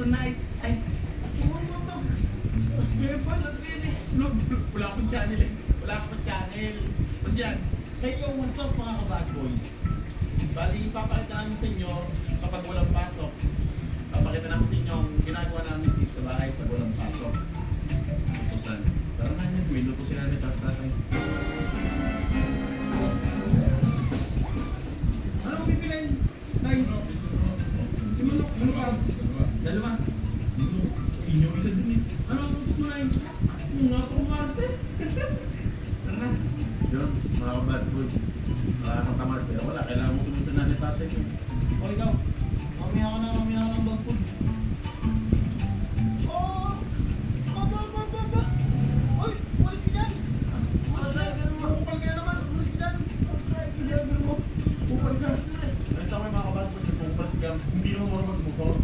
tonight. Ay, ano mo to? May palag din eh. Wala akong channel eh. Wala akong channel. Tapos yan. Hey yo, what's up mga ka-bad boys? Bali, papakita namin sa inyo kapag walang pasok. Papakita namin sa inyo ang ginagawa namin dito sa bahay pag walang pasok. Lutusan. Tara na yan, may luto sila ni tatay. Ano ang pipilin? Tay? Ano ba? Dalawa? Inyo isa din eh. Ano ang gusto mo na yun? Nga po Marte. Tara na. Yun, mga ka-bad boys. Kang tamad pero wala, kailangan mo sumunod sa nanay tatay ko. O ikaw, mamaya ka ng dog food. Oh! Ba! Oy, walis ka dyan! Upal ka naman, walis ka dyan! Upal ka! Basta ko yung mga ka-bad boys, upal si Gams, hindi naman marunong magmotor.